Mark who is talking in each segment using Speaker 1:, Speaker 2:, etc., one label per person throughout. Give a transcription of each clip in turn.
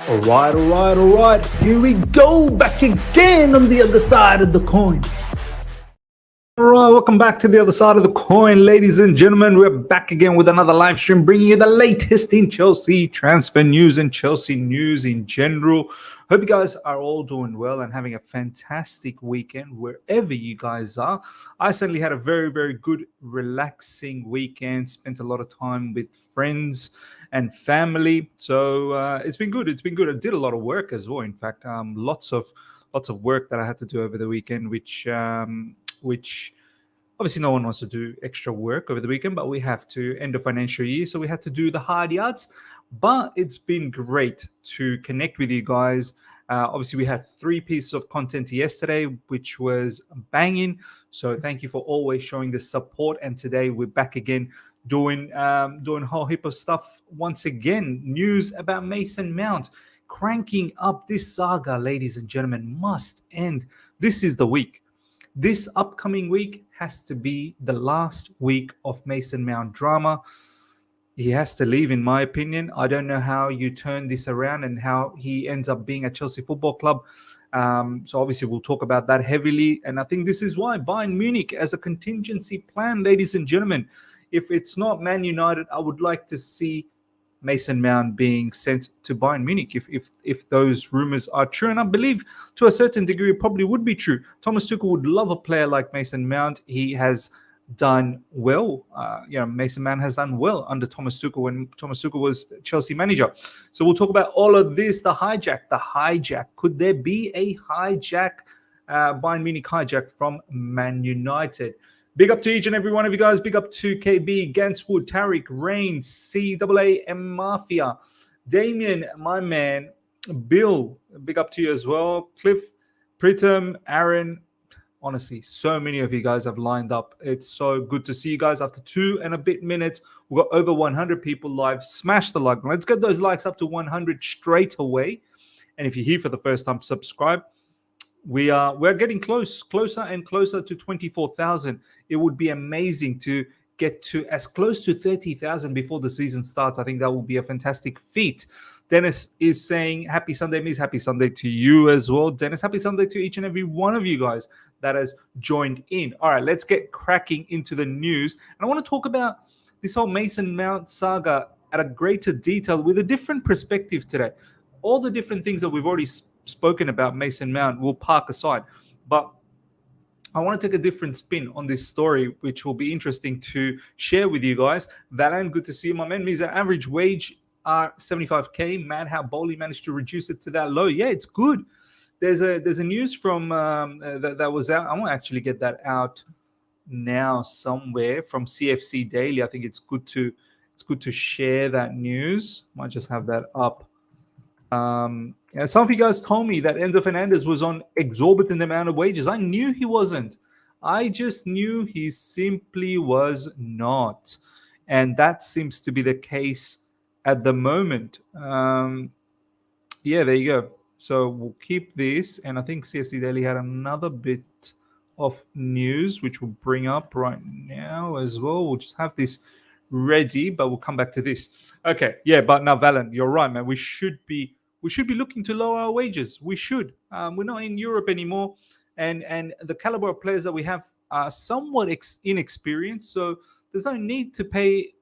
Speaker 1: All right. Here we go, back again on the other side of the coin. All right, welcome back to the other side of the coin, ladies and gentlemen. We're back again with another live stream, bringing you the latest in Chelsea transfer news and Chelsea news in general. Hope you guys are all doing well and having a fantastic weekend wherever you guys are. I certainly had a very, very good, relaxing weekend. Spent a lot of time with friends and family, so it's been good. It's been good. I did a lot of work as well. In fact, lots of work that I had to do over the weekend, which obviously no one wants to do extra work over the weekend, but we have to end the financial year, so we had to do the hard yards. But it's been great to connect with you guys. Obviously, we had 3 pieces of content yesterday, which was banging. So thank you for always showing the support. And today we're back again doing a whole heap of stuff once again. News about Mason Mount. Cranking up this saga, ladies and gentlemen, must end. This is the week. This upcoming week has to be the last week of Mason Mount drama. He has to leave, in my opinion. I don't know how you turn this around and how he ends up being at Chelsea Football Club. So obviously we'll talk about that heavily. And I think this is why Bayern Munich, as a contingency plan, ladies and gentlemen, if it's not Man United, I would like to see Mason Mount being sent to Bayern Munich if those rumors are true. And I believe to a certain degree it probably would be true. Thomas Tuchel would love a player like Mason Mount. He has done well. Mason Mount has done well under Thomas Tuchel when Thomas Tuchel was Chelsea manager. So we'll talk about all of this. The hijack. Could there be a hijack, Bayern Munich hijack from Man United? Big up to each and every one of you guys. Big up to KB, Ganswood, Tariq, Rain, CAA, M Mafia, Damien, my man, Bill. Big up to you as well. Cliff, Pritam, Aaron. Honestly, so many of you guys have lined up. It's so good to see you guys after 2 and a bit minutes. We've got over 100 people live. Smash the like. Let's get those likes up to 100 straight away. And if you're here for the first time, subscribe. We're getting closer and closer to 24,000. It would be amazing to get to as close to 30,000 before the season starts. I think that will be a fantastic feat. Dennis is saying happy Sunday, Miss. Happy Sunday to you as well, Dennis. Happy Sunday to each and every one of you guys that has joined in. All right, let's get cracking into the news. And I want to talk about this whole Mason Mount saga at a greater detail with a different perspective today. All the different things that we've already spoken about Mason Mount will park aside, but I want to take a different spin on this story, which will be interesting to share with you guys. Valan, good to see you, my man. Means our average wage are 75k. Man, how Bowley managed to reduce it to that low. Yeah, it's good. There's a news from that was out. I want to actually get that out now somewhere from CFC Daily. I think it's good to share that news. Might just have that up. Some of you guys told me that Enzo Fernandez was on exorbitant amount of wages. I knew he wasn't. I just knew he simply was not. And that seems to be the case at the moment. There you go. So we'll keep this. And I think CFC Daily had another bit of news, which we'll bring up right now as well. We'll just have this ready, but we'll come back to this. Okay. Yeah, but now, Valen, you're right, man. We should be looking to lower our wages. We should. We're not in Europe anymore, and the caliber of players that we have are somewhat inexperienced. So there's no need to pay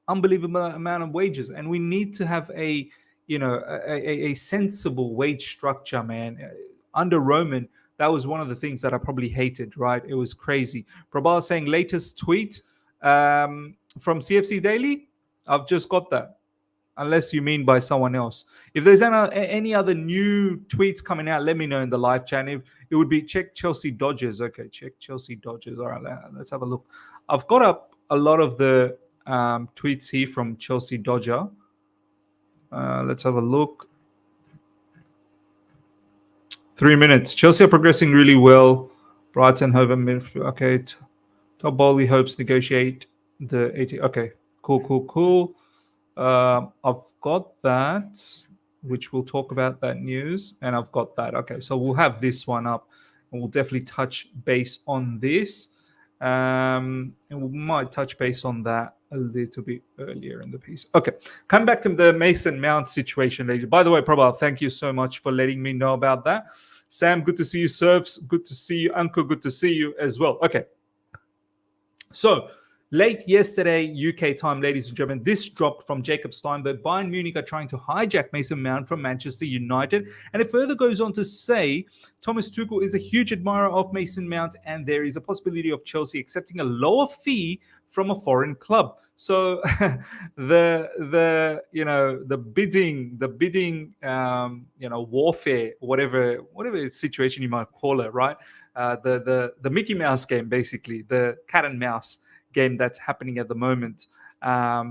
Speaker 1: unbelievable amount of wages, and we need to have a sensible wage structure, man. Under Roman, that was one of the things that I probably hated. Right? It was crazy. Prabal saying latest tweet from CFC Daily. I've just got that. Unless you mean by someone else. If there's any other new tweets coming out, let me know in the live channel. It would be check Chelsea Dodgers. Okay, check Chelsea Dodgers. All right, let's have a look. I've got up a lot of the tweets here from Chelsea Dodger. Let's have a look. 3 minutes. Chelsea are progressing really well. Brighton, Hove, midfield. Okay. Top Bowley hopes negotiate the 80. Okay, cool. I've got that, which we'll talk about that news, and I've got that. Okay, so we'll have this one up, and we'll definitely touch base on this, and we might touch base on that a little bit earlier in the piece. Okay, come back to the Mason Mount situation, ladies. By the way, Prabha, thank you so much for letting me know about that. Sam, good to see you. Serves, good to see you. Uncle, good to see you as well. Okay, so late yesterday, UK time, ladies and gentlemen, this dropped from Jacob Steinberg. Bayern Munich are trying to hijack Mason Mount from Manchester United. And it further goes on to say Thomas Tuchel is a huge admirer of Mason Mount, and there is a possibility of Chelsea accepting a lower fee from a foreign club. So the bidding warfare, whatever situation you might call it, right? The Mickey Mouse game, basically the cat and mouse game that's happening at the moment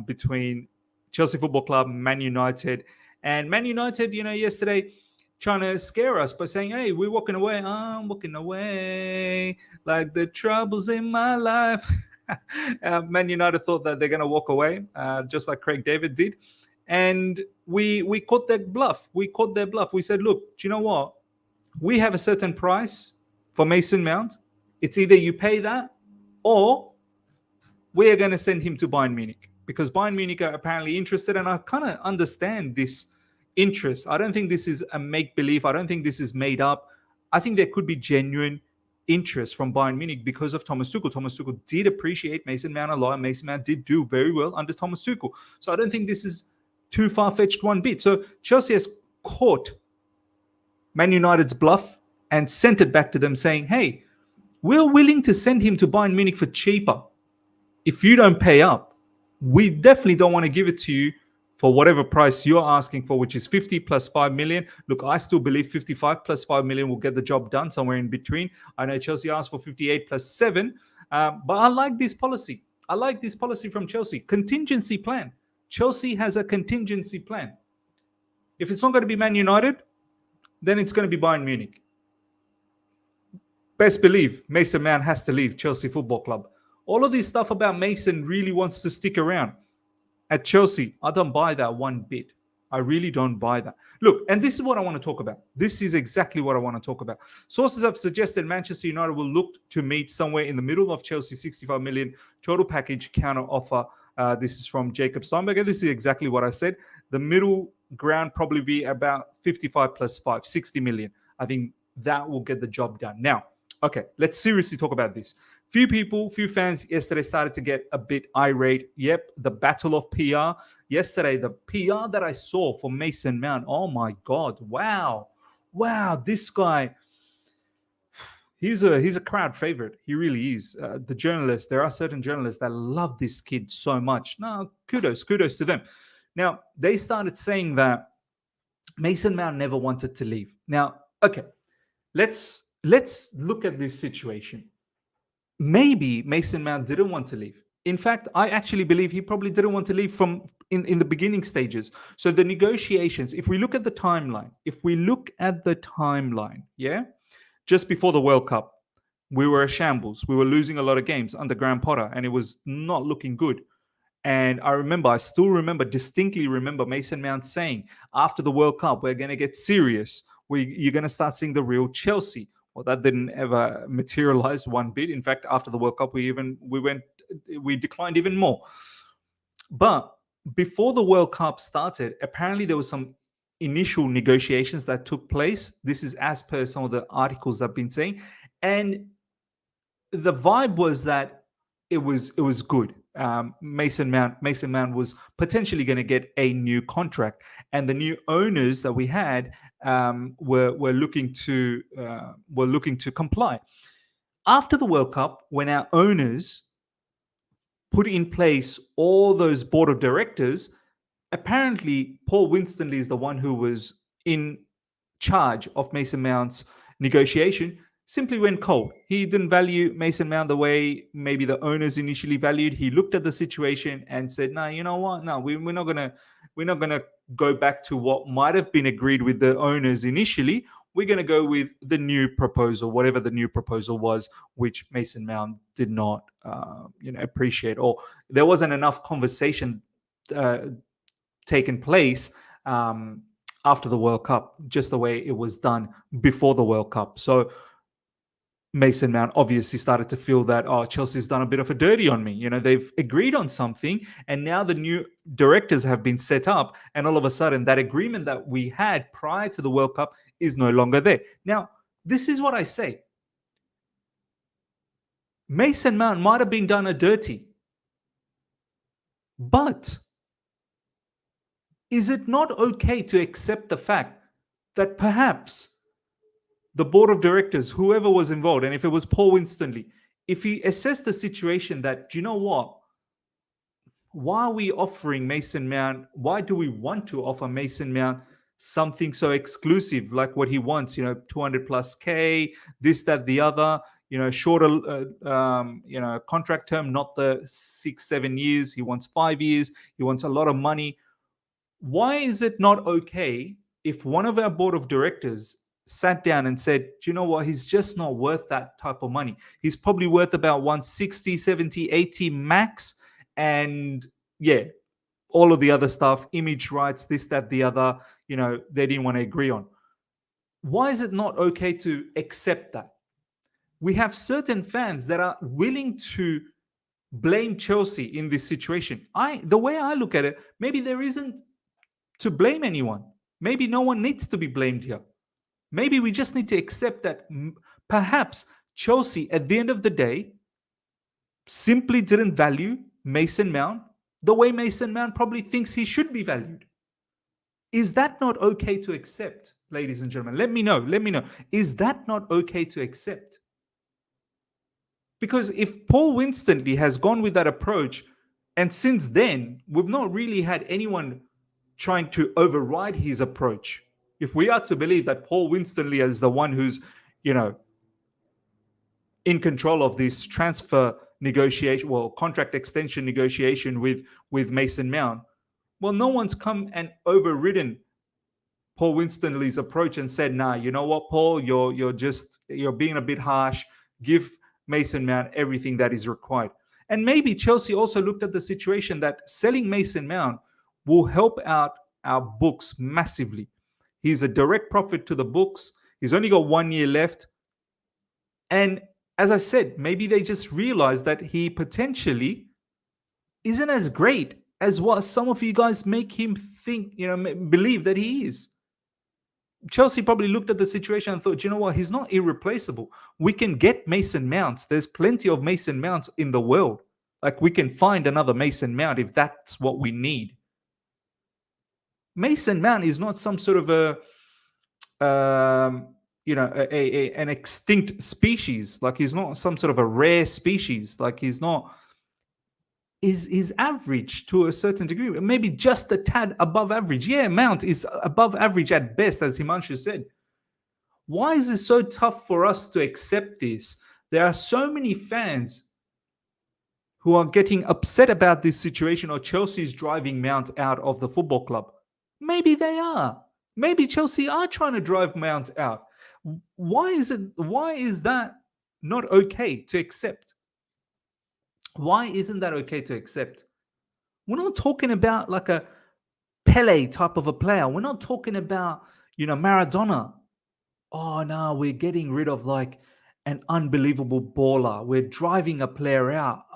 Speaker 1: between Chelsea Football Club, Man United, and Man United. Yesterday trying to scare us by saying, "Hey, we're walking away. I'm walking away like the troubles in my life." Man United thought that they're going to walk away, just like Craig David did, and we caught that bluff. We caught their bluff. We said, "Look, do you know what? We have a certain price for Mason Mount. It's either you pay that, or we are going to send him to Bayern Munich," because Bayern Munich are apparently interested, and I kind of understand this interest. I don't think this is a make-believe. I don't think this is made up. I think there could be genuine interest from Bayern Munich because of Thomas Tuchel. Thomas Tuchel did appreciate Mason Mount a lot, and Mason Mount did do very well under Thomas Tuchel. So I don't think this is too far-fetched one bit. So Chelsea has caught Man United's bluff and sent it back to them saying, "Hey, we're willing to send him to Bayern Munich for cheaper. If you don't pay up, we definitely don't want to give it to you for whatever price you're asking for, which is 50 plus 5 million. Look, I still believe 55 plus 5 million will get the job done, somewhere in between. I know Chelsea asked for 58 plus 7, but I like this policy. I like this policy from Chelsea. Contingency plan. Chelsea has a contingency plan. If it's not going to be Man United, then it's going to be Bayern Munich. Best believe Mason Mount has to leave Chelsea Football Club. All of this stuff about Mason really wants to stick around at Chelsea. I don't buy that one bit. I really don't buy that. Look, and this is what I want to talk about. This is exactly what I want to talk about. Sources have suggested Manchester United will look to meet somewhere in the middle of Chelsea's 65 million total package counter offer. This is from Jacob Steinberg. And this is exactly what I said. The middle ground probably be about 55 plus 5, 60 million. I think that will get the job done. Now, okay, let's seriously talk about this. Few fans yesterday started to get a bit irate. Yep, the battle of PR. Yesterday, the PR that I saw for Mason Mount. Oh my God. Wow, this guy, he's a crowd favorite. He really is. The journalists, there are certain journalists that love this kid so much. No, kudos to them. Now, they started saying that Mason Mount never wanted to leave. Now, okay, let's look at this situation. Maybe Mason Mount didn't want to leave. In fact, I actually believe he probably didn't want to leave from in the beginning stages. So the negotiations, if we look at the timeline, yeah, just before the World Cup, we were a shambles. We were losing a lot of games under Graham Potter, and it was not looking good. And I distinctly remember Mason Mount saying, after the World Cup, we're going to get serious. You're going to start seeing the real Chelsea. Well, that didn't ever materialize one bit. In fact, after the World Cup, we declined even more. But before the World Cup started, apparently there was some initial negotiations that took place. This is as per some of the articles I've been saying, and the vibe was that it was good. Mason Mount was potentially going to get a new contract, and the new owners that we had were looking to comply. After the World Cup, when our owners put in place all those board of directors, apparently Paul Winstanley is the one who was in charge of Mason Mount's negotiation. Simply went cold. He didn't value Mason Mount the way maybe the owners initially valued. He looked at the situation and said, "No, you know what? No, we're not gonna go back to what might have been agreed with the owners initially. We're gonna go with the new proposal, whatever the new proposal was, which Mason Mount did not, appreciate, or there wasn't enough conversation taken place after the World Cup, just the way it was done before the World Cup." So Mason Mount obviously started to feel that, oh, Chelsea's done a bit of a dirty on me. They've agreed on something, and now the new directors have been set up, and all of a sudden, that agreement that we had prior to the World Cup is no longer there. Now, this is what I say. Mason Mount might have been done a dirty, but is it not okay to accept the fact that perhaps the board of directors, whoever was involved, and if it was Paul Winstanley, if he assessed the situation that, do you know what? Why are we offering Mason Mount? Why do we want to offer Mason Mount something so exclusive like what he wants? 200 plus K, this, that, the other. Shorter, contract term, not the 6-7 years. He wants 5 years. He wants a lot of money. Why is it not okay if one of our board of directors sat down and said, do you know what? He's just not worth that type of money. He's probably worth about 160, 70, 80 max. And yeah, all of the other stuff, image rights, this, that, the other, they didn't want to agree on. Why is it not okay to accept that? We have certain fans that are willing to blame Chelsea in this situation. The way I look at it, maybe there isn't to blame anyone. Maybe no one needs to be blamed here. Maybe we just need to accept that perhaps Chelsea, at the end of the day, simply didn't value Mason Mount the way Mason Mount probably thinks he should be valued. Is that not okay to accept, ladies and gentlemen? Let me know. Is that not okay to accept? Because if Paul Winstanley has gone with that approach, and since then, we've not really had anyone trying to override his approach. If we are to believe that Paul Winstanley is the one who's, in control of this transfer negotiation, contract extension negotiation with Mason Mount, well, no one's come and overridden Paul Winstanley's approach and said, nah, you know what, Paul, you're being a bit harsh. Give Mason Mount everything that is required. And maybe Chelsea also looked at the situation that selling Mason Mount will help out our books massively. He's a direct profit to the books. He's only got 1 year left. And as I said, maybe they just realized that he potentially isn't as great as what some of you guys make him think, believe that he is. Chelsea probably looked at the situation and thought, you know what, he's not irreplaceable. We can get Mason Mounts. There's plenty of Mason Mounts in the world. Like, we can find another Mason Mount if that's what we need. Mason Mount is not some sort of an extinct species. Like, he's not some sort of a rare species. Like, he's not. Is average to a certain degree, maybe just a tad above average. Yeah, Mount is above average at best, as Himanshu said. Why is it so tough for us to accept this? There are so many fans who are getting upset about this situation, or Chelsea's driving Mount out of the football club. Maybe they are. Maybe Chelsea are trying to drive Mount out. Why is that not okay to accept? Why isn't that okay to accept? We're not talking about like a Pele type of a player. We're not talking about, Maradona. Oh, no, we're getting rid of like an unbelievable baller. We're driving a player out.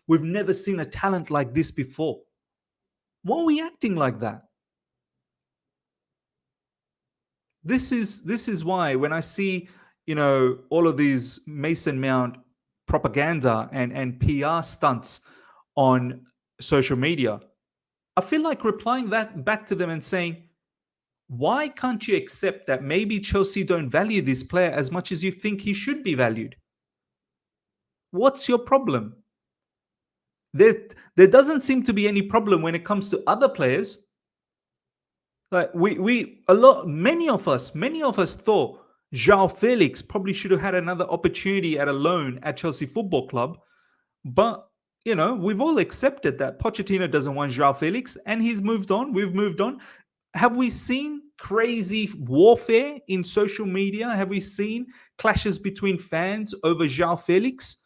Speaker 1: We've never seen a talent like this before. Why are we acting like that? This is why when I see, all of these Mason Mount propaganda and PR stunts on social media, I feel like replying that back to them and saying, why can't you accept that maybe Chelsea don't value this player as much as you think he should be valued? What's your problem? There doesn't seem to be any problem when it comes to other players. Like many of us thought João Felix probably should have had another opportunity at a loan at Chelsea Football Club. But, we've all accepted that Pochettino doesn't want João Felix, and he's moved on. We've moved on. Have we seen crazy warfare in social media? Have we seen clashes between fans over João Felix?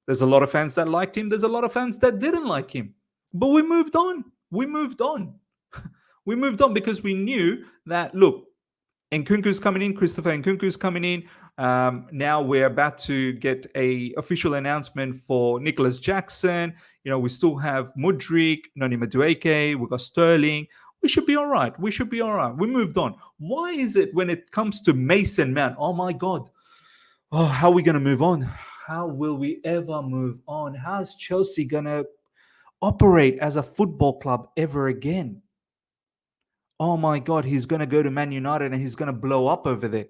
Speaker 1: There's a lot of fans that liked him. There's a lot of fans that didn't like him. But we moved on. We moved on. We moved on because we knew that, look, Nkunku's coming in. Christopher Nkunku's coming in. Now we're about to get a official announcement for Nicholas Jackson. We still have Mudryk, Noni Madueke. We've got Sterling. We should be all right. We should be all right. We moved on. Why is it when it comes to Mason Mount? Oh my God. Oh, how are we going to move on? How will we ever move on? How's Chelsea going to operate as a football club ever again? Oh my God, he's going to go to Man United and he's going to blow up over there.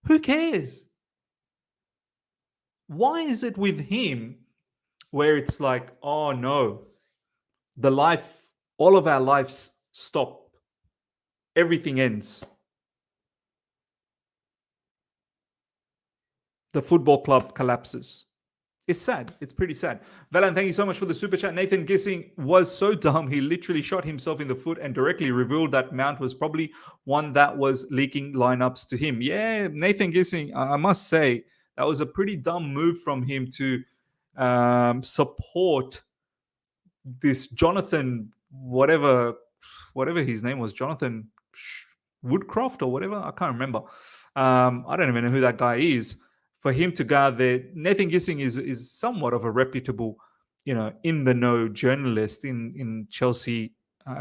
Speaker 1: Who cares? Why is it with him where it's like, oh no, all of our lives stop. Everything ends. The football club collapses. It's sad. It's pretty sad. Valan, thank you so much for the super chat. Nathan Gissing was so dumb. He literally shot himself in the foot and directly revealed that Mount was probably one that was leaking lineups to him. Yeah, Nathan Gissing, I must say, that was a pretty dumb move from him to support this Jonathan, whatever his name was, Jonathan Woodcroft or whatever. I can't remember. I don't even know who that guy is. For him to go out there, Nathan Gissing is somewhat of a reputable, in the know journalist in Chelsea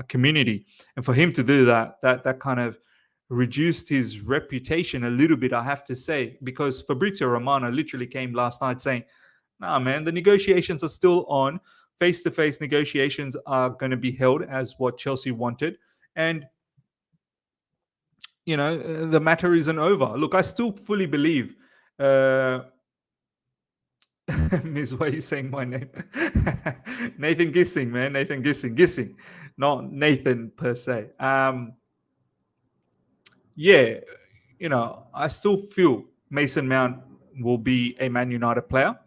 Speaker 1: community, and for him to do that kind of reduced his reputation a little bit, I have to say, because Fabrizio Romano literally came last night saying, "Nah, man, the negotiations are still on. Face-to-face negotiations are going to be held as what Chelsea wanted, and the matter isn't over." Look, I still fully believe. Miss, why are you saying my name? Nathan Gissing, man. Nathan Gissing, not Nathan per se. Yeah, I still feel Mason Mount will be a Man United player,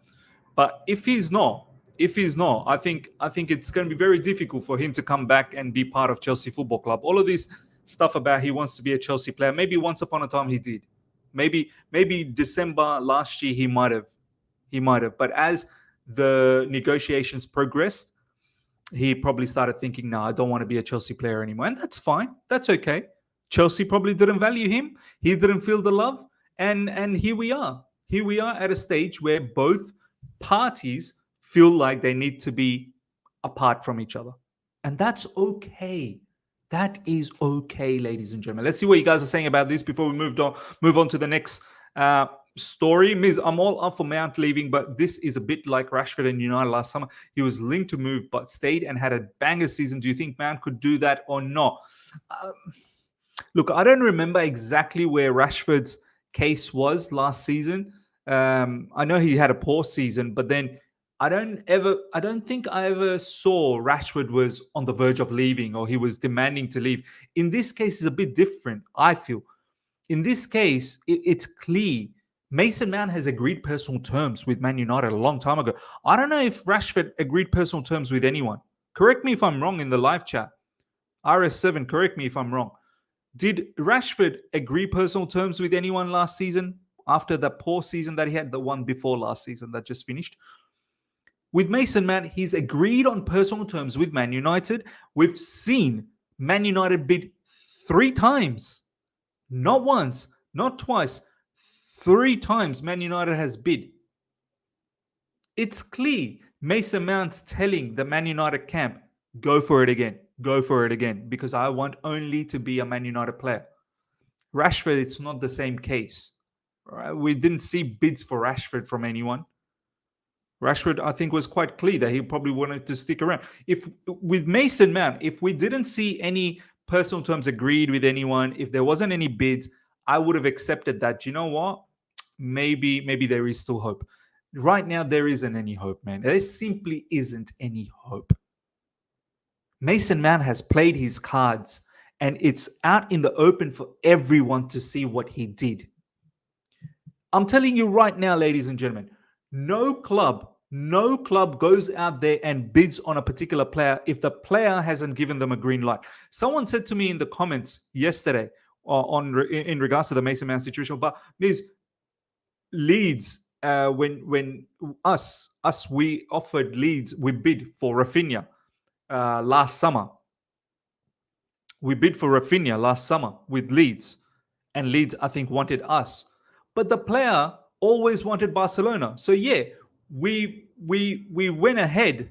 Speaker 1: but if he's not, I think it's going to be very difficult for him to come back and be part of Chelsea Football Club. All of this stuff about he wants to be a Chelsea player. Maybe once upon a time he did. Maybe December last year he might have. But as the negotiations progressed, he probably started thinking, "No, I don't want to be a Chelsea player anymore." And that's fine. That's okay. Chelsea probably didn't value him. He didn't feel the love. And here we are. Here we are at a stage where both parties feel like they need to be apart from each other. And that's okay. That is okay, ladies and gentlemen. Let's see what you guys are saying about this before we move on to the next story. Miz, I'm all up for Mount leaving, but this is a bit like Rashford and United last summer. He was linked to move, but stayed and had a banger season. Do you think Mount could do that or not? Look, I don't remember exactly where Rashford's case was last season. I know he had a poor season, but then I don't think I ever saw Rashford was on the verge of leaving or he was demanding to leave. In this case, it's a bit different, I feel. In this case, it's clear Mason Mount has agreed personal terms with Man United a long time ago. I don't know if Rashford agreed personal terms with anyone. Correct me if I'm wrong in the live chat. RS7, correct me if I'm wrong. Did Rashford agree personal terms with anyone last season after the poor season that he had, the one before last season that just finished? With Mason Mount, he's agreed on personal terms with Man United. We've seen Man United bid 3 times. Not once, not twice. 3 times Man United has bid. It's clear Mason Mount's telling the Man United camp, go for it again, because I want only to be a Man United player. Rashford, it's not the same case. Right? We didn't see bids for Rashford from anyone. Rashford, I think, was quite clear that he probably wanted to stick around. If with Mason Mount, if we didn't see any personal terms agreed with anyone, if there wasn't any bids, I would have accepted that. You know what? Maybe there is still hope. Right now, there isn't any hope, man. There simply isn't any hope. Mason Mount has played his cards, and it's out in the open for everyone to see what he did. I'm telling you right now, ladies and gentlemen, no club goes out there and bids on a particular player if the player hasn't given them a green light. Someone said to me in the comments yesterday in regards to the Mason Mount situation, but these Leeds, when we offered Leeds, we bid for Rafinha last summer. We bid for Rafinha last summer with Leeds, and Leeds, I think, wanted us. But the player always wanted Barcelona. So yeah, we went ahead.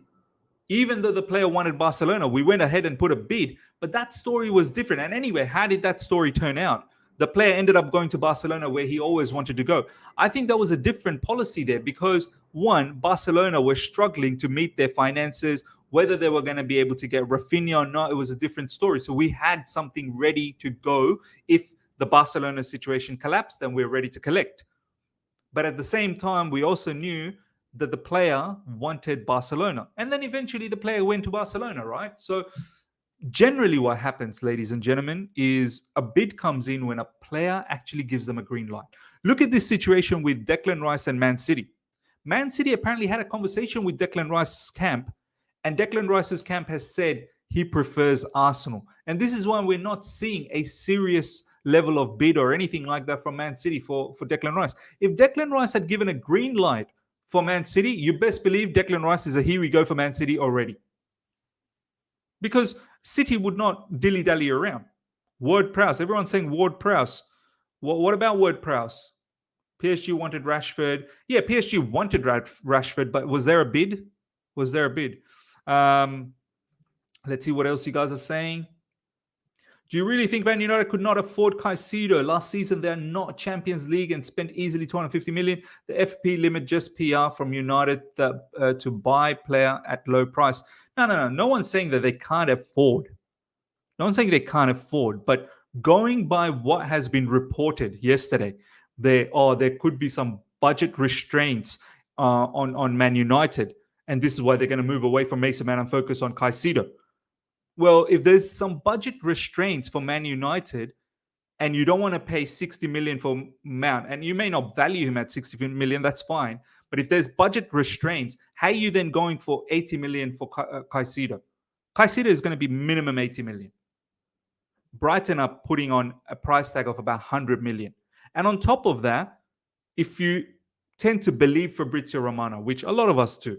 Speaker 1: Even though the player wanted Barcelona, we went ahead and put a bid. But that story was different. And anyway, how did that story turn out? The player ended up going to Barcelona where he always wanted to go. I think there was a different policy there because, one, Barcelona were struggling to meet their finances. Whether they were going to be able to get Rafinha or not, it was a different story. So we had something ready to go if the Barcelona situation collapsed, then we're ready to collect. But at the same time, we also knew that the player wanted Barcelona. And then eventually the player went to Barcelona, right? So generally what happens, ladies and gentlemen, is a bid comes in when a player actually gives them a green light. Look at this situation with Declan Rice and Man City. Man City apparently had a conversation with Declan Rice's camp, and Declan Rice's camp has said he prefers Arsenal. And this is why we're not seeing a serious level of bid or anything like that from Man City for Declan Rice. If Declan Rice had given a green light for Man City, you best believe Declan Rice is a here we go for Man City already. Because City would not dilly-dally around. Ward-Prowse, everyone's saying Ward-Prowse. What about Ward-Prowse? PSG wanted Rashford. Yeah, PSG wanted Rashford, but was there a bid? Was there a bid? Let's see what else you guys are saying. Do you really think Man United could not afford Caicedo? Last season, they're not Champions League and spent easily 250 million. The FP limit just PR from United to buy player at low price. No. No one's saying that they can't afford. No one's saying they can't afford. But going by what has been reported yesterday, there could be some budget restraints on Man United. And this is why they're going to move away from Mason Mount and focus on Caicedo. Well, if there's some budget restraints for Man United and you don't want to pay 60 million for Mount, and you may not value him at 60 million, that's fine. But if there's budget restraints, how are you then going for 80 million for Caicedo? Caicedo is going to be minimum 80 million. Brighton are putting on a price tag of about 100 million. And on top of that, if you tend to believe Fabrizio Romano, which a lot of us do,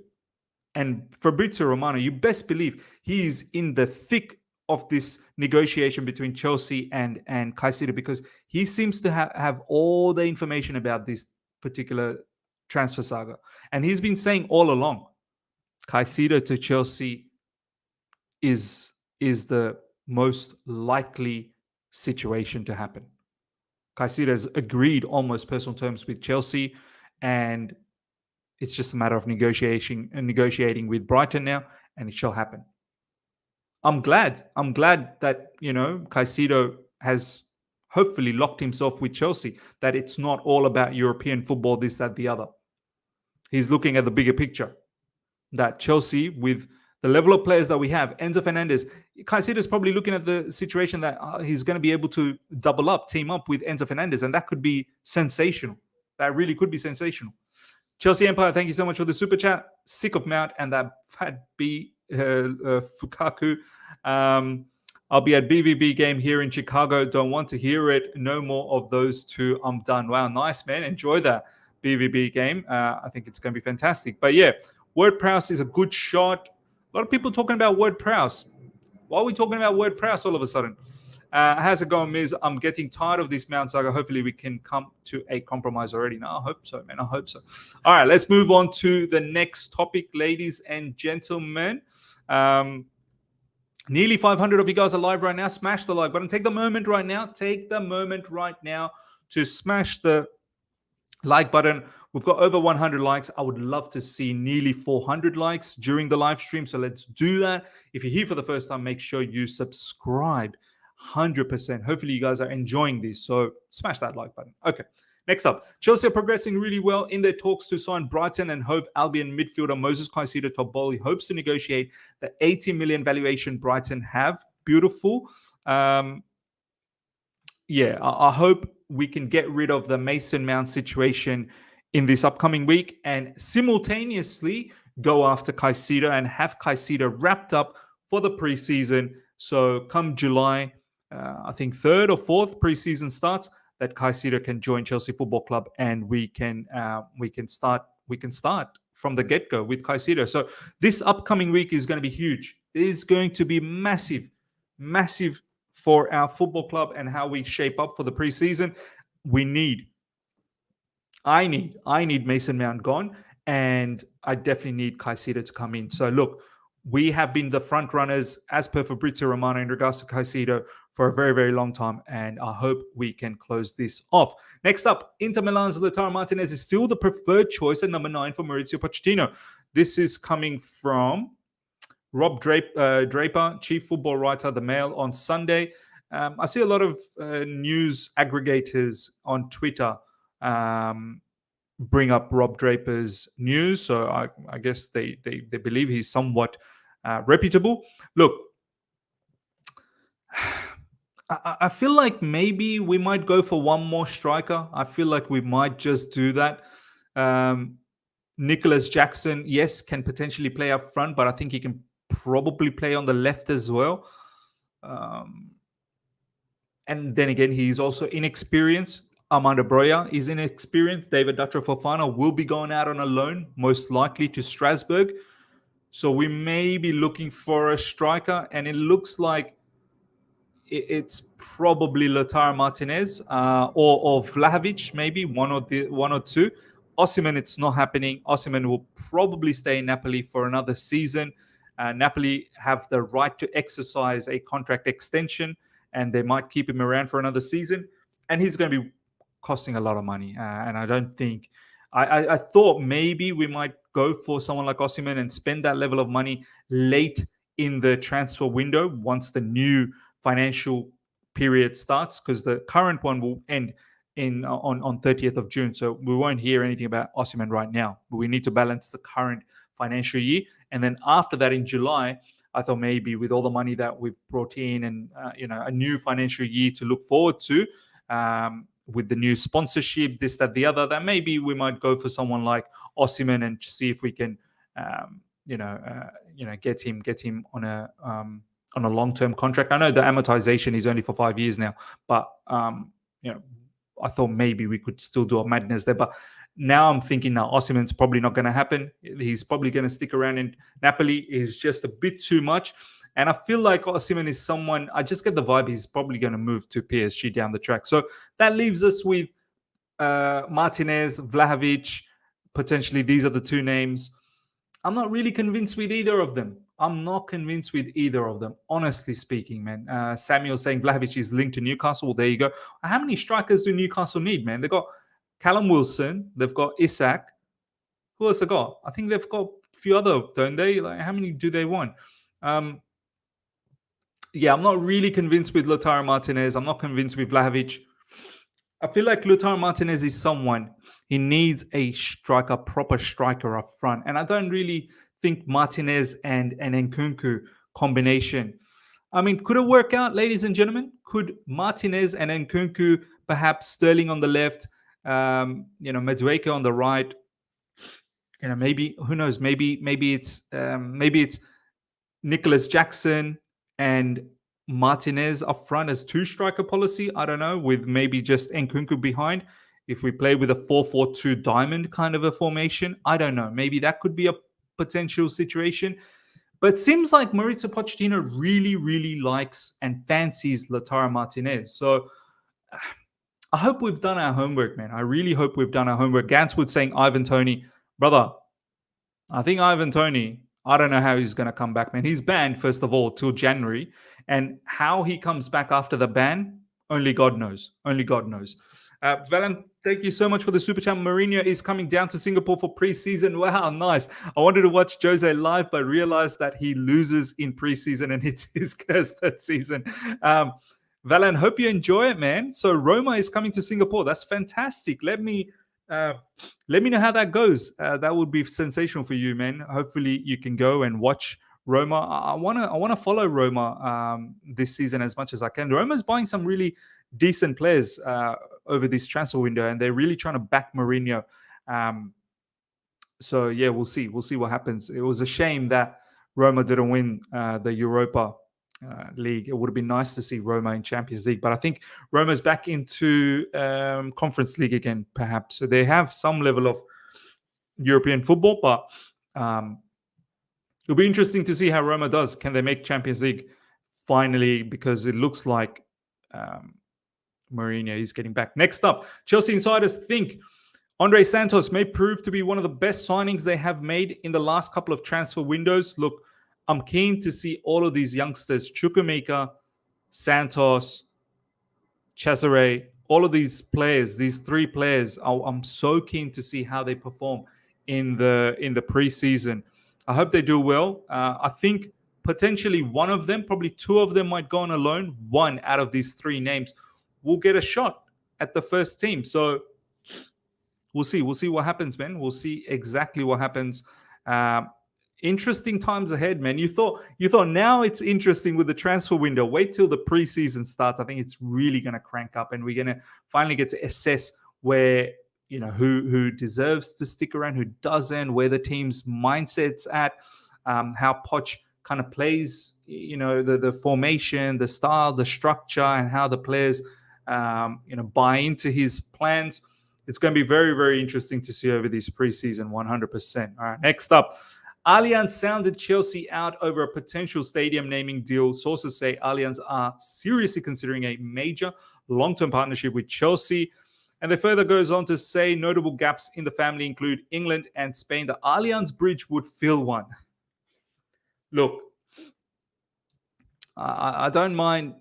Speaker 1: and Fabrizio Romano, you best believe he is in the thick of this negotiation between Chelsea and Caicedo because he seems to have all the information about this particular transfer saga. And he's been saying all along, Caicedo to Chelsea is the most likely situation to happen. Caicedo has agreed almost personal terms with Chelsea, and it's just a matter of negotiating with Brighton now, and it shall happen. I'm glad that, Caicedo has hopefully locked himself with Chelsea, that it's not all about European football, this, that, the other. He's looking at the bigger picture. That Chelsea, with the level of players that we have, Enzo Fernandez, Caicedo is probably looking at the situation that he's going to be able to team up with Enzo Fernandez, and that could be sensational. That really could be sensational. Chelsea Empire, thank you so much for the super chat. Sick of Mount and that fat B Fukaku. I'll be at BVB game here in Chicago. Don't want to hear it. No more of those two. I'm done. Wow, nice, man. Enjoy that BVB game. I think it's going to be fantastic. But yeah, Ward-Prowse is a good shot. A lot of people talking about Ward-Prowse. Why are we talking about Ward-Prowse all of a sudden? How's it going, Miz? I'm getting tired of this Mount saga. Hopefully we can come to a compromise already. No, I hope so, man. I hope so. All right, let's move on to the next topic, ladies and gentlemen. Nearly 500 of you guys are live right now. Smash the like button. Take the moment right now. To smash the like button. We've got over 100 likes. I would love to see nearly 400 likes during the live stream. So let's do that. If you're here for the first time, make sure you subscribe. 100%. Hopefully you guys are enjoying this. So smash that like button. Okay. Next up, Chelsea are progressing really well in their talks to sign Brighton and Hove Albion midfielder Moses Caicedo. Topoli hopes to negotiate the 80 million valuation Brighton have. Beautiful. I hope we can get rid of the Mason Mount situation in this upcoming week and simultaneously go after Caicedo and have Caicedo wrapped up for the preseason. So come July, I think 3rd or 4th preseason starts, that Caicedo can join Chelsea Football Club and we can start from the get-go with Caicedo. So this upcoming week is going to be huge. It is going to be massive for our football club and how we shape up for the preseason, we need I need Mason Mount gone, and I definitely need Caicedo to come in. So look, we have been the front runners as per Fabrizio Romano in regards to Caicedo for a very, very long time, and I hope we can close this off. Next up, Inter Milan's Lautaro Martinez is still the preferred choice at number 9 for Mauricio Pochettino. This is coming from Rob Draper, chief football writer, The Mail, on Sunday. I see a lot of news aggregators on Twitter bring up Rob Draper's news, so I guess they believe he's somewhat reputable. Look, I feel like maybe we might go for one more striker. I feel like we might just do that. Nicholas Jackson, yes, can potentially play up front, but I think he can probably play on the left as well. And then again, he's also inexperienced. Armando Broja is inexperienced. David Dutcher Fofana will be going out on a loan, most likely to Strasbourg. So we may be looking for a striker, and it looks like it's probably Lautaro Martinez or Vlahovic, maybe one or two. Osimhen, it's not happening. Osimhen will probably stay in Napoli for another season. Napoli have the right to exercise a contract extension, and they might keep him around for another season. And he's going to be costing a lot of money. And I don't think... I thought maybe we might go for someone like Osimhen and spend that level of money late in the transfer window once the new financial period starts, because the current one will end on 30th of June. So we won't hear anything about Osimhen right now. But we need to balance the current financial year. And then after that, in July, I thought maybe with all the money that we've brought in and a new financial year to look forward to, with the new sponsorship, this, that, the other, that maybe we might go for someone like Osimhen and see if we can, get him on a long-term contract. I know the amortization is only for 5 years now, but I thought maybe we could still do a madness there. But now I'm thinking now Osimhen's probably not going to happen. He's probably going to stick around in Napoli. Is just a bit too much. And I feel like Osimhen is someone, I just get the vibe he's probably going to move to PSG down the track. So that leaves us with Martinez, Vlahovic, potentially these are the two names. I'm not really convinced with either of them. Honestly speaking, man. Samuel saying Vlahovic is linked to Newcastle. Well, there you go. How many strikers do Newcastle need, man? They've got Callum Wilson. They've got Isak. Who else they got? I think they've got a few other, don't they? Like, how many do they want? I'm not really convinced with Lautaro Martinez. I'm not convinced with Vlahovic. I feel like Lautaro Martinez is someone, he needs a striker, proper striker up front. And I don't really think Martinez and Nkunku combination, I mean, could it work out, ladies and gentlemen? Could Martinez and Nkunku, perhaps Sterling on the left, Madueke on the right, maybe, who knows, maybe it's Nicholas Jackson and Martinez up front as two striker policy. I don't know, with maybe just Nkunku behind. If we play with a 4-4-2 diamond kind of a formation, I don't know. Maybe that could be a potential situation. But it seems like Mauricio Pochettino really, really likes and fancies Lautaro Martinez. So I hope we've done our homework, man. I really hope we've done our homework. Ganswood saying Ivan Toney. Brother, I think Ivan Toney, I don't know how he's going to come back, man. He's banned, first of all, till January. And how he comes back after the ban, only God knows. Only God knows. Valen, thank you so much for the super chat. Mourinho is coming down to Singapore for preseason. Wow, nice. I wanted to watch Jose live, but realized that he loses in preseason and it's his cursed third season. Valen, hope you enjoy it, man. So Roma is coming to Singapore. That's fantastic. Let me know how that goes. That would be sensational for you, man. Hopefully you can go and watch Roma. I want to follow Roma this season as much as I can. Roma's buying some really decent players over this transfer window, and they're really trying to back Mourinho. So yeah, we'll see. We'll see what happens. It was a shame that Roma didn't win the Europa League. It would have been nice to see Roma in Champions League, but I think Roma's back into Conference League again, perhaps. So they have some level of European football, but it'll be interesting to see how Roma does. Can they make Champions League finally, because it looks like um, Mourinho is getting back. Next up, Chelsea insiders think Andre Santos may prove to be one of the best signings they have made in the last couple of transfer windows. Look, I'm keen to see all of these youngsters, Chukwuemeka, Santos, Cesare, all of these players, these three players, I'm so keen to see how they perform in the preseason. I hope they do well. I think potentially one of them, probably two of them, might go on a loan. One out of these three names will get a shot at the first team. So we'll see. We'll see what happens, man. We'll see exactly what happens. Um, Interesting times ahead, man. You thought now it's interesting with the transfer window. Wait till the preseason starts. I think it's really going to crank up, and we're going to finally get to assess where who deserves to stick around, who doesn't, where the team's mindset's at, how Poch kind of plays, the formation, the style, the structure, and how the players buy into his plans. It's going to be very, very interesting to see over this preseason, 100%. All right, next up, Allianz sounded Chelsea out over a potential stadium naming deal. Sources say Allianz are seriously considering a major long-term partnership with Chelsea. And it further goes on to say notable gaps in the family include England and Spain. The Allianz Bridge would fill one. Look, I don't mind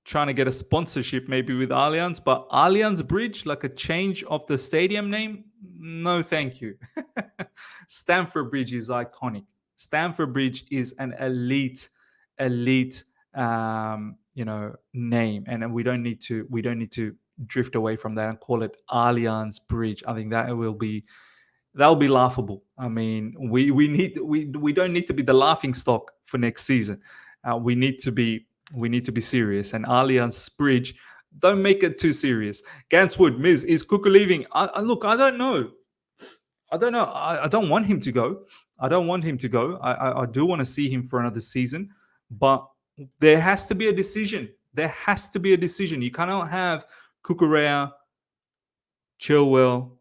Speaker 1: trying to get a sponsorship maybe with Allianz, but Allianz Bridge, like a change of the stadium name, no thank you. Stamford Bridge is iconic. Stamford Bridge is an elite name, and we don't need to drift away from that and call it Allianz Bridge. I think that'll be laughable. I mean, we don't need to be the laughing stock for next season. We need to be serious. And Allianz Bridge, don't make it too serious. Ganswood, Miz, is Cuckoo leaving? Look, I don't know. I don't want him to go. I do want to see him for another season, but there has to be a decision. You cannot have Cucurella, Chilwell,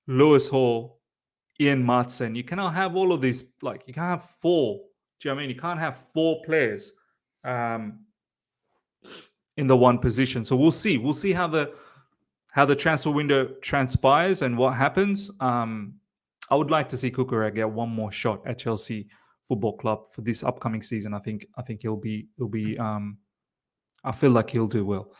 Speaker 1: Lewis Hall, Ian Martsen. You cannot have all of these. Like, you can't have four. Do you know what I mean? You can't have four players in the one position. So we'll see. We'll see how the transfer window transpires and what happens. I would like to see Cucurella get one more shot at Chelsea Football Club for this upcoming season. I think he'll be. I feel like he'll do well.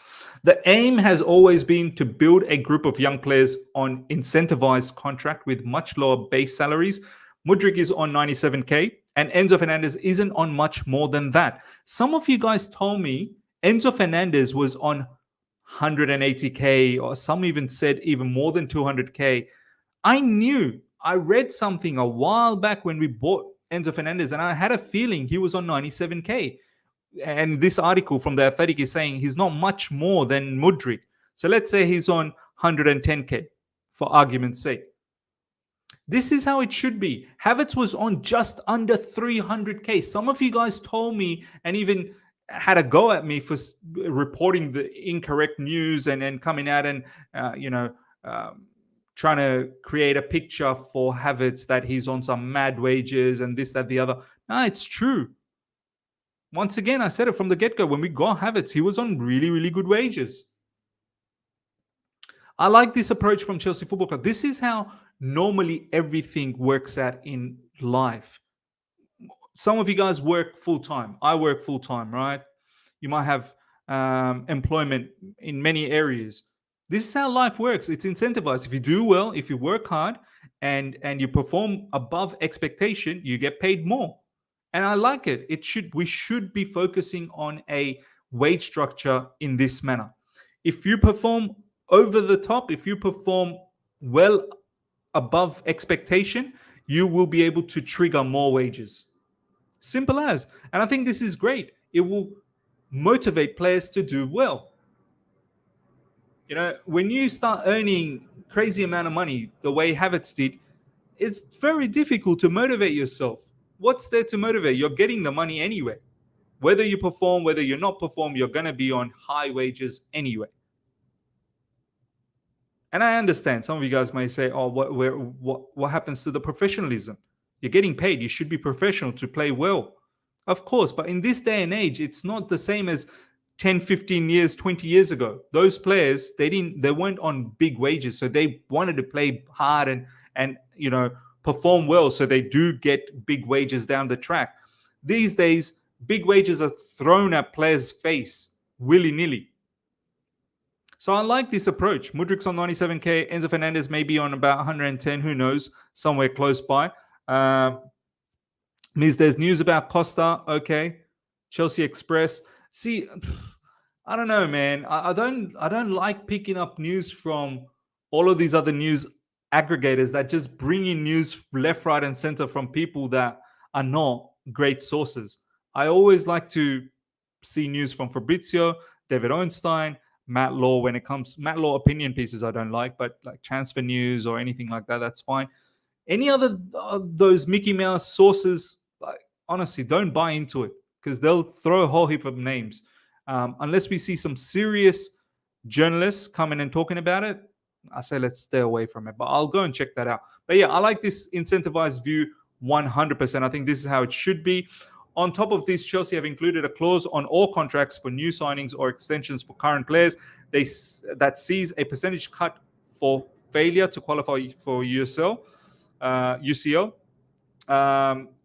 Speaker 1: The aim has always been to build a group of young players on incentivized contract with much lower base salaries. Mudryk is on 97k, and Enzo Fernandez isn't on much more than that. Some of you guys told me Enzo Fernandez was on 180k, or some even said even more than 200k. I read something a while back when we bought Enzo Fernandez, and I had a feeling he was on 97k. And this article from The Athletic is saying he's not much more than Mudryk. So let's say he's on 110k for argument's sake. This is how it should be. Havertz was on just under 300k. Some of you guys told me and even had a go at me for reporting the incorrect news and coming out and trying to create a picture for Havertz that he's on some mad wages and this, that, the other. No, it's true. Once again, I said it from the get-go. When we got Havertz, he was on really, really good wages. I like this approach from Chelsea Football Club. This is how normally everything works out in life. Some of you guys work full-time. I work full-time, right? You might have employment in many areas. This is how life works. It's incentivized. If you do well, if you work hard, and you perform above expectation, you get paid more. And I like it. We should be focusing on a wage structure in this manner. If you perform over the top, if you perform well above expectation, you will be able to trigger more wages. Simple as. And I think this is great. It will motivate players to do well. When you start earning crazy amount of money the way Havertz did, it's very difficult to motivate yourself. What's there to motivate? You're getting the money anyway. Whether you perform, whether you're not perform, you're going to be on high wages anyway. And I understand some of you guys may say, oh, what happens to the professionalism? You're getting paid. You should be professional to play well. Of course, but in this day and age, it's not the same as 10, 15 years, 20 years ago. Those players, they weren't on big wages, so they wanted to play hard and perform well, so they do get big wages down the track. These days, big wages are thrown at players' face willy-nilly. So I like this approach. Mudrik's on 97k. Enzo Fernandez may be on about 110. Who knows? Somewhere close by. Means there's news about Costa. Okay. Chelsea Express. See, I don't know, man. I don't like picking up news from all of these other news aggregators that just bring in news left, right, and center from people that are not great sources. I always like to see news from Fabrizio, David Ornstein, Matt Law. When it comes Matt Law opinion pieces, I don't like, but like transfer news or anything like that, that's fine. Any other those Mickey Mouse sources, like, honestly, don't buy into it because they'll throw a whole heap of names. Unless we see some serious journalists coming and talking about it, I say let's stay away from it. But I'll go and check that out. But yeah, I like this incentivized view 100%. I think this is how it should be. On top of this, Chelsea have included a clause on all contracts for new signings or extensions for current players that sees a percentage cut for failure to qualify for UCL.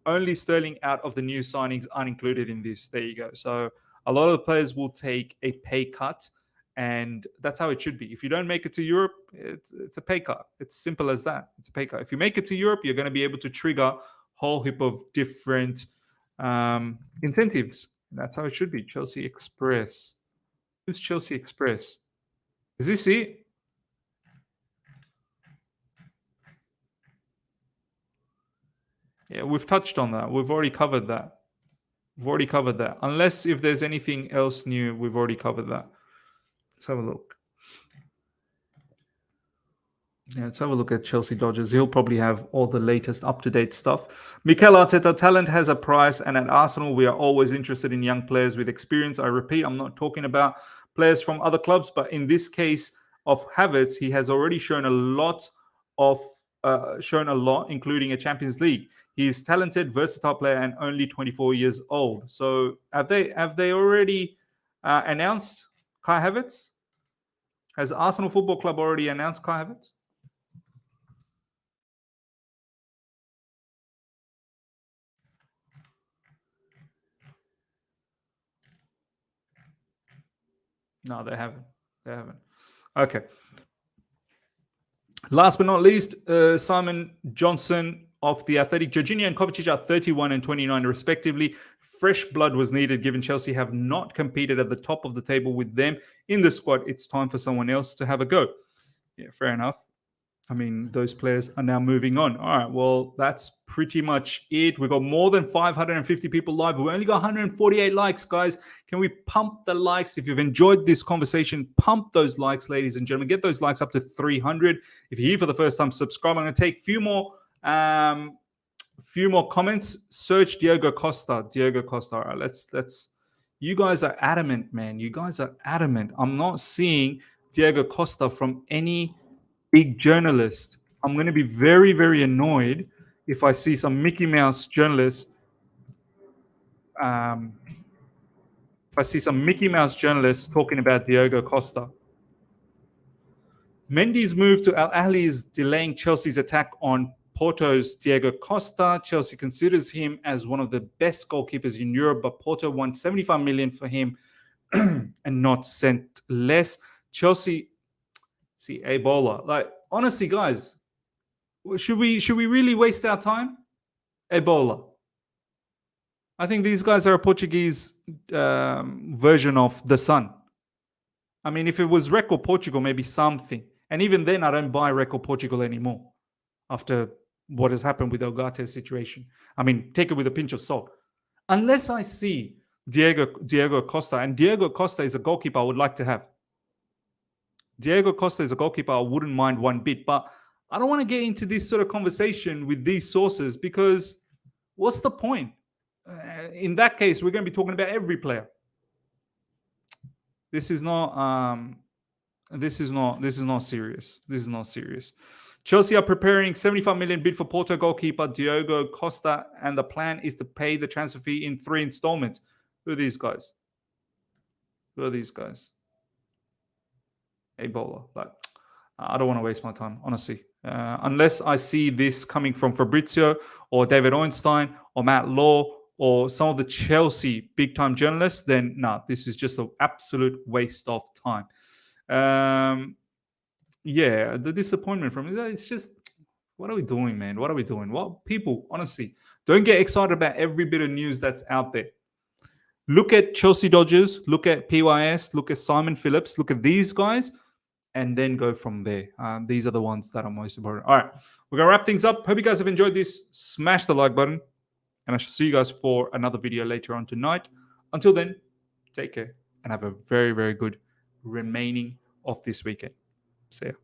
Speaker 1: Only Sterling out of the new signings aren't included in this. There you go. So a lot of the players will take a pay cut, and that's how it should be. If you don't make it to Europe, it's a pay cut. It's simple as that. It's a pay cut. If you make it to Europe, you're going to be able to trigger a whole heap of different incentives. That's how it should be. Chelsea Express. Who's Chelsea Express? Is this it? Yeah, we've touched on that. We've already covered that. Unless if there's anything else new, we've already covered that. Let's have a look. Yeah, let's have a look at Chelsea Dodgers. He'll probably have all the latest up-to-date stuff. Mikel Arteta, talent has a price, and at Arsenal, we are always interested in young players with experience. I repeat, I'm not talking about players from other clubs, but in this case of Havertz, he has already shown a lot, including a Champions League. He's talented, versatile player, and only 24 years old. So have they already announced Kai Havertz? Has Arsenal Football Club already announced Kai Havertz? No, they haven't. Okay. Last but not least, Simon Johnson of The Athletic. Jorginho and Kovacic are 31 and 29 respectively. Fresh blood was needed given Chelsea have not competed at the top of the table with them in the squad. It's time for someone else to have a go. Yeah, fair enough. I mean, those players are now moving on. All right, well, that's pretty much it. We've got more than 550 people live. We only got 148 likes, guys. Can we pump the likes? If you've enjoyed this conversation, pump those likes, ladies and gentlemen. Get those likes up to 300. If you're here for the first time, subscribe. I'm going to take a few more comments. Search Diego Costa. All right, let's. You guys are adamant, man. You guys are adamant. I'm not seeing Diego Costa from any big journalist. I'm going to be very, very annoyed if I see some Mickey Mouse journalists. If I see some Mickey Mouse journalists talking about Diego Costa. Mendy's move to Al Ahly is delaying Chelsea's attack on Porto's Diego Costa. Chelsea considers him as one of the best goalkeepers in Europe, but Porto won 75 million for him and not sent less. Chelsea. See, Ebola. Like, honestly, guys, should we really waste our time? Ebola. I think these guys are a Portuguese version of the Sun. I mean, if it was Record Portugal, maybe something. And even then, I don't buy Record Portugal anymore after what has happened with Elgate's situation. I mean, take it with a pinch of salt. Unless I see Diego Costa, and Diego Costa is a goalkeeper I would like to have. Diego Costa is a goalkeeper I wouldn't mind one bit, but I don't want to get into this sort of conversation with these sources because what's the point? In that case, we're going to be talking about every player. This is not serious. Chelsea are preparing 75 million bid for Porto goalkeeper Diogo Costa, and the plan is to pay the transfer fee in 3 installments. Who are these guys? Who are these guys? Ebola. Like, I don't want to waste my time, honestly. Unless I see this coming from Fabrizio or David Ornstein or Matt Law or some of the Chelsea big-time journalists, then this is just an absolute waste of time. Yeah, the disappointment from it's just, what are we doing, man? What are we doing? Well, people, honestly, don't get excited about every bit of news that's out there. Look at Chelsea Dodgers, look at PYS, look at Simon Phillips, look at these guys, and then go from there. These are the ones that are most important. All right, we're going to wrap things up. Hope you guys have enjoyed this. Smash the like button, and I shall see you guys for another video later on tonight. Until then, take care and have a very, very good remaining of this weekend. See ya.